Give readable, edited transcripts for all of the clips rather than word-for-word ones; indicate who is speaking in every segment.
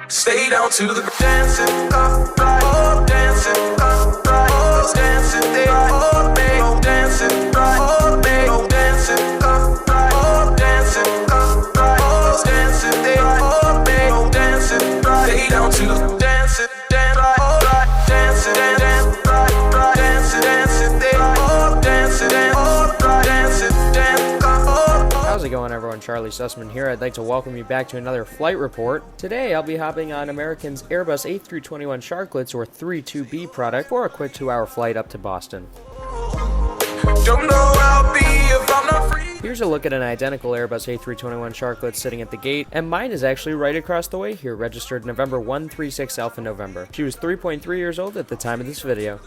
Speaker 1: Stay down to the dancing, right, oh, dancing, right, oh, dancing, they all make, oh, dancing, right, oh, make, oh, dancing, right, oh, dancing, right, oh, dancing, they all make, oh, dancing, right, stay down to the dancing, dance, right, oh, right, dancing, dance, right, dancing, dancing, they all dancing, right, dancing, dance, oh.
Speaker 2: How's it going, everyone? Charlie Sussman here. I'd like to welcome you back to another flight report. Today, I'll be hopping on American's Airbus A321 Sharklets or 32B product for a quick 2-hour flight up to Boston.
Speaker 1: Don't know I'll be if I'm not free.
Speaker 2: Here's a look at an identical Airbus A321 Sharklet sitting at the gate, and mine is actually right across the way here, registered November 136 Alpha November. She was 3.3 years old at the time of this video.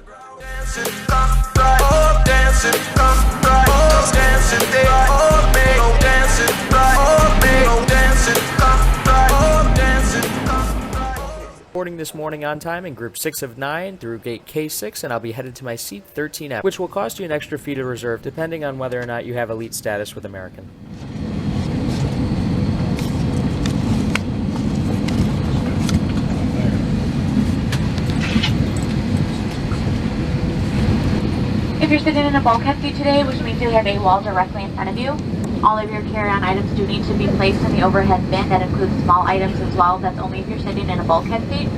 Speaker 2: Boarding this morning on time in group 6 of 9 through gate K6, and I'll be headed to my seat 13F, which will cost you an extra fee to reserve depending on whether or not you have elite status with American.
Speaker 3: If you're sitting in a bulkhead seat today, which means you have a wall directly in front of you, all of your carry-on items do need to be placed in the overhead bin. That includes small items as well. That's only if you're sitting in a bulkhead seat.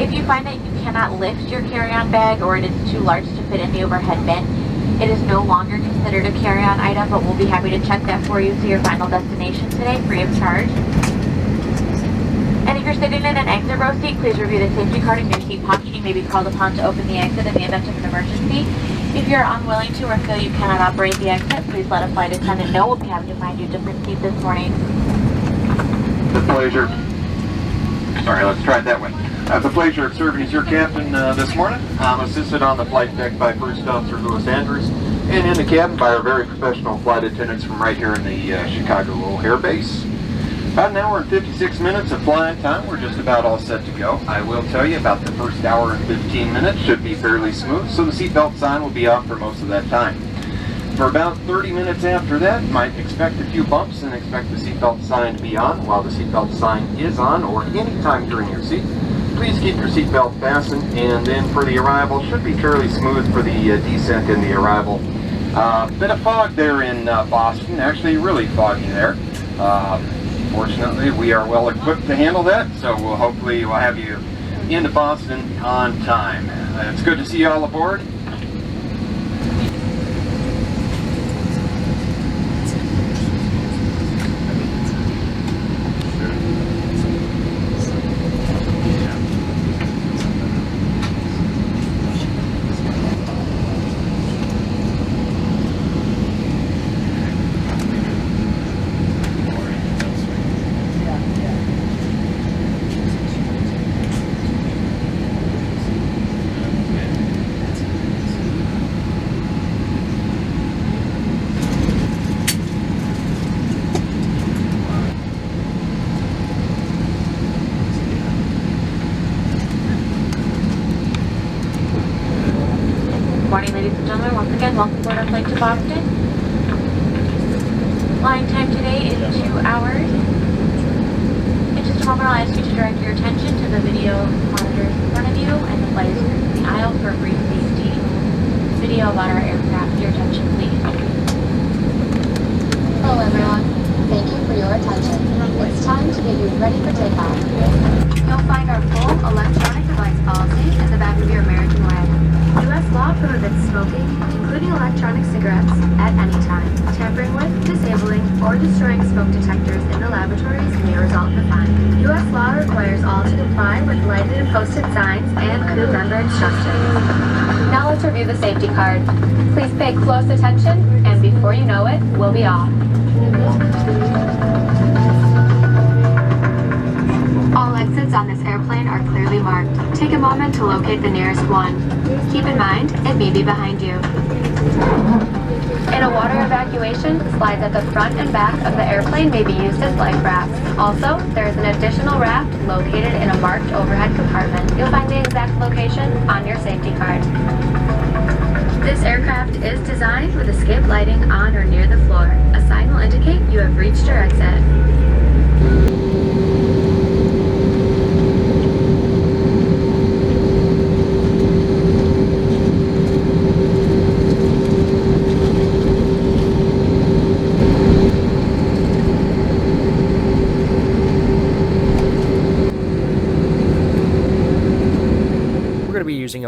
Speaker 3: If you find that you cannot lift your carry-on bag or it is too large to fit in the overhead bin, it is no longer considered a carry-on item, but we'll be happy to check that for you to your final destination today, free of charge. And if you're sitting in an exit row seat, please review the safety card in your seat pocket. You may be called upon to open the exit in the event of an emergency. If you're unwilling to or feel you cannot operate the exit, please let a flight attendant know. We'll be happy to find you a different seat this morning.
Speaker 4: The pleasure. Sorry, let's try it that way. I have the pleasure of serving as your captain this morning. I'm assisted on the flight deck by First Officer Louis Andrews, and in the cabin by our very professional flight attendants from right here in the Chicago O'Hare Base. About an hour and 56 minutes of flying time. We're just about all set to go. I will tell you about the first hour and 15 minutes should be fairly smooth, so the seatbelt sign will be off for most of that time. For about 30 minutes after that, you might expect a few bumps and expect the seatbelt sign to be on. While the seatbelt sign is on, or any time during your seat, please keep your seatbelt fastened, and then for the arrival, should be fairly smooth for the descent and the arrival. Bit of fog there in Boston, actually really foggy there. Fortunately, we are well equipped to handle that, so we'll have you into Boston on time. It's good to see you all aboard.
Speaker 3: Morning, ladies and gentlemen. Once again, welcome aboard our flight to Boston. Flying time today is 2 hours. In just a moment, I'll ask you to direct your attention to the video monitors in front of you and the flight attendants in the aisle for a brief safety video about our aircraft. Your attention, please.
Speaker 5: Hello, everyone. Thank you for your attention. It's time to get you ready for takeoff. You'll find our full electronic device policy at the back of your American wagon. U.S. law prohibits smoking, including electronic cigarettes, at any time. Tampering with, disabling, or destroying smoke detectors in the laboratories may result in a fine. U.S. law requires all to comply with lighted and posted signs and crew member instructions. Now let's review the safety card. Please pay close attention, and before you know it, we'll be off. All exits on this airplane are clearly marked. Take a moment to locate the nearest one. Keep in mind, it may be behind you. In a water evacuation, slides at the front and back of the airplane may be used as life rafts. Also, there is an additional raft located in a marked overhead compartment. You'll find the exact location on your safety card. This aircraft is designed with escape lighting on or near the floor. A sign will indicate you have reached your exit.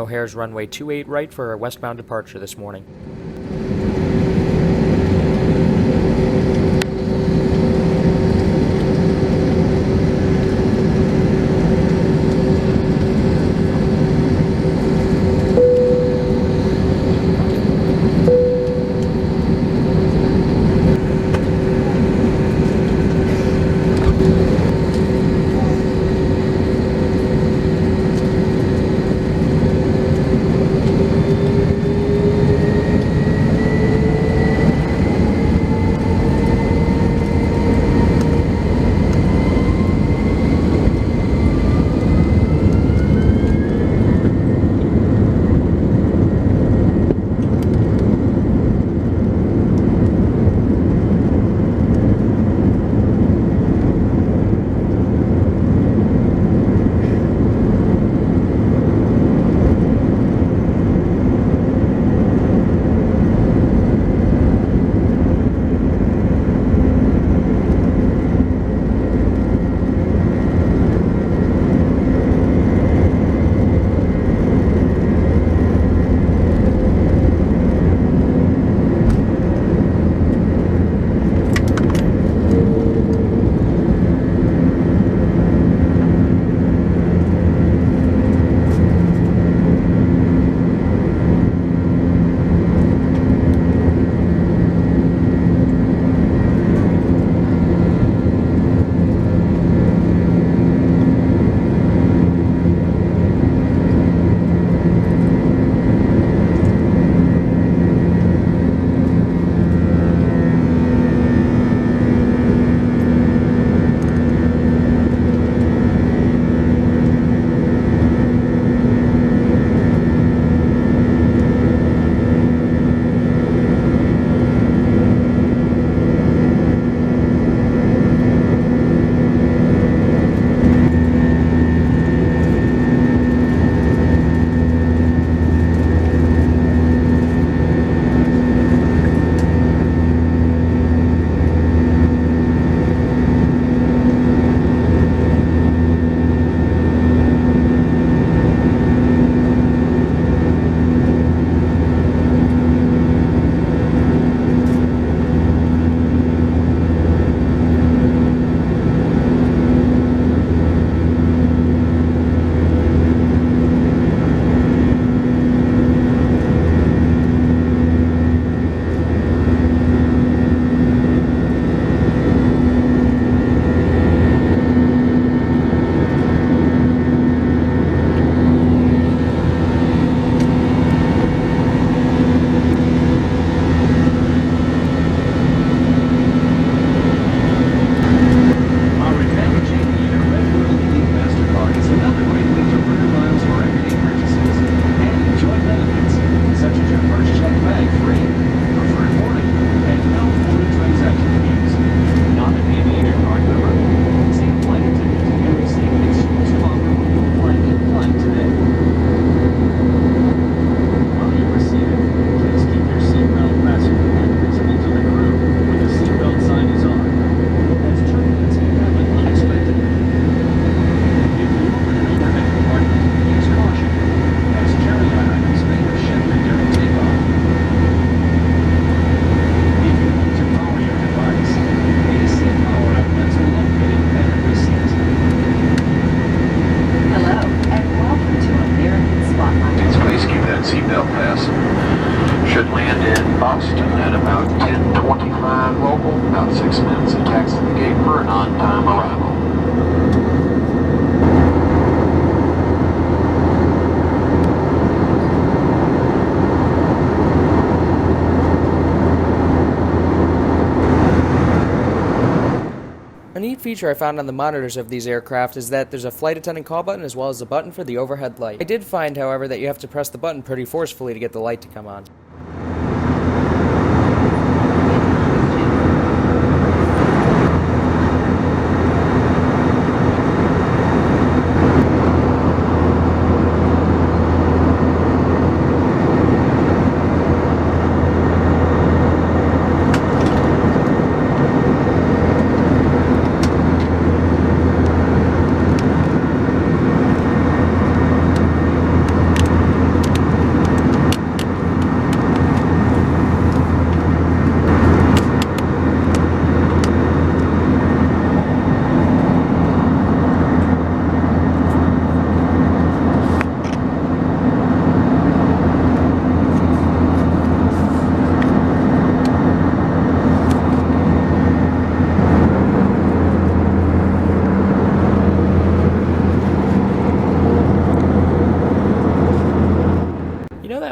Speaker 2: O'Hare's runway 28 right for our westbound departure this morning. A neat feature I found on the monitors of these aircraft is that there's a flight attendant call button as well as a button for the overhead light. I did find, however, that you have to press the button pretty forcefully to get the light to come on.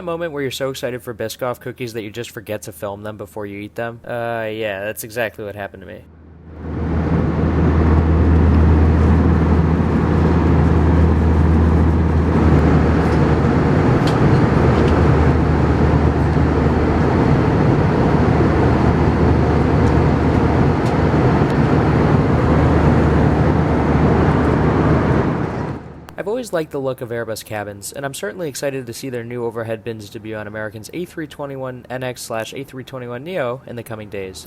Speaker 2: that moment where you're so excited for Biscoff cookies that you just forget to film them before you eat them? Yeah, that's exactly what happened to me. I've always liked the look of Airbus cabins, and I'm certainly excited to see their new overhead bins debut on American's A321NX/A321neo in the coming days.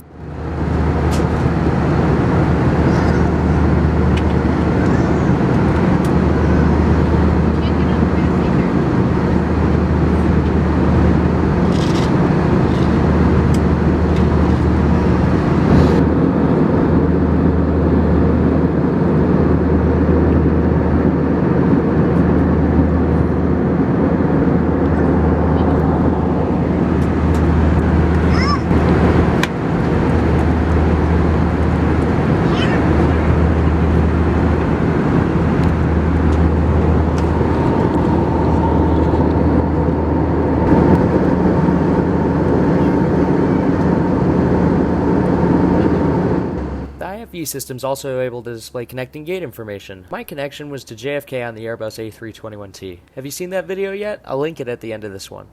Speaker 2: The system's also able to display connecting gate information. My connection was to JFK on the Airbus A321T. Have you seen that video yet? I'll link it at the end of this one.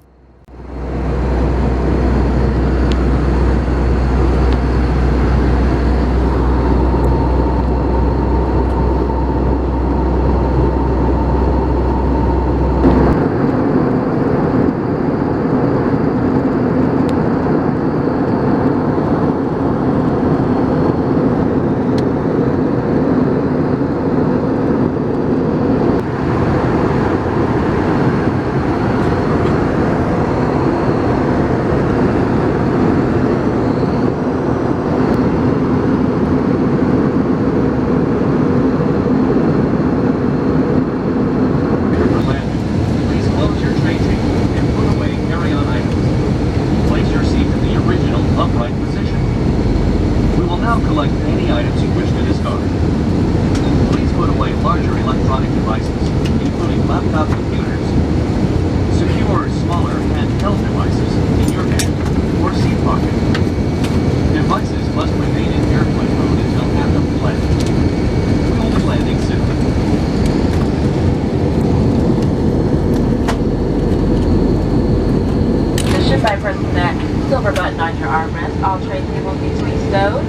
Speaker 3: By pressing that silver button on your armrest, all tray tables need to be stowed.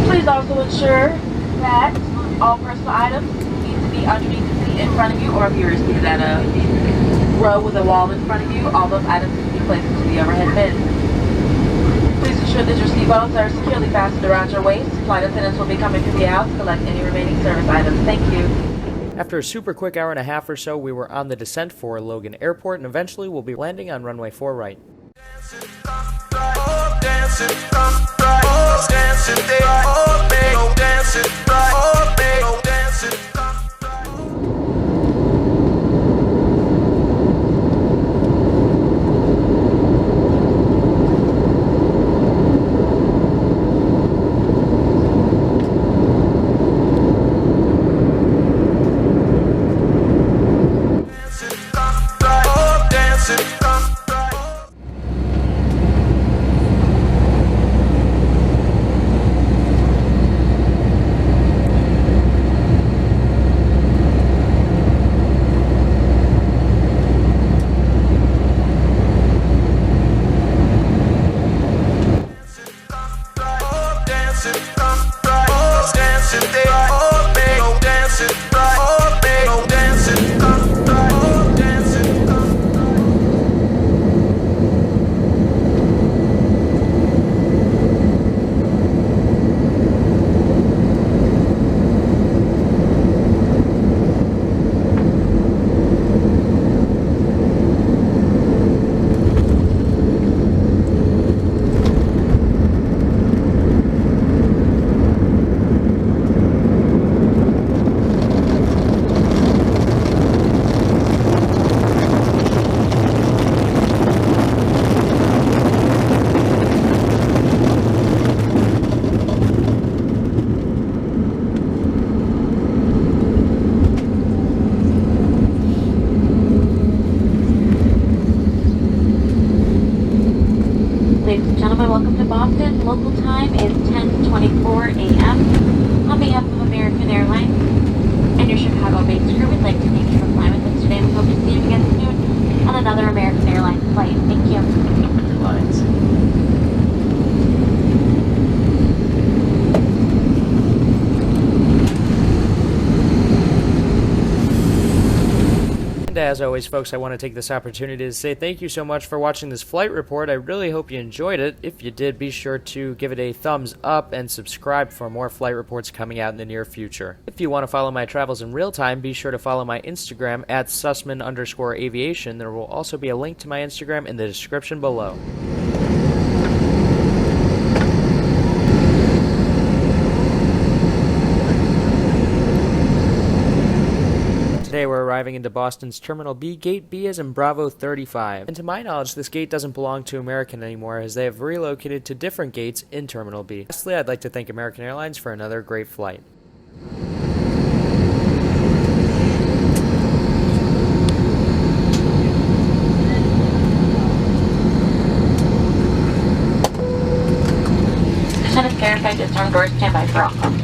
Speaker 3: Please also ensure that all personal items need to be underneath the seat in front of you, or if you're seated at a row with a wall in front of you, all those items need to be placed into the overhead bin. Please ensure that your seatbelts are securely fastened around your waist. Flight attendants will be coming through the aisle to collect any remaining service items. Thank you.
Speaker 2: After a super quick hour and a half or so, we were on the descent for Logan Airport, and eventually we'll be landing on runway 4 right.
Speaker 3: welcome to Boston. Local time is 10:24 a.m. On behalf of American Airlines and your Chicago-based crew, we'd like to thank you for flying with us today. We hope to see you again soon on another American Airlines flight. Thank you.
Speaker 2: Airlines. And as always, folks, I want to take this opportunity to say thank you so much for watching this flight report. I really hope you enjoyed it. If you did, be sure to give it a thumbs up and subscribe for more flight reports coming out in the near future. If you want to follow my travels in real time, be sure to follow my Instagram at Sussman_aviation. There will also be a link to my Instagram in the description below. Today we're arriving into Boston's Terminal B, Gate B as in Bravo 35. And to my knowledge, this gate doesn't belong to American anymore as they have relocated to different gates in Terminal B. Lastly, I'd like to thank American Airlines for another great flight.
Speaker 3: Descent is verified. Disarm doors. Stand by for all.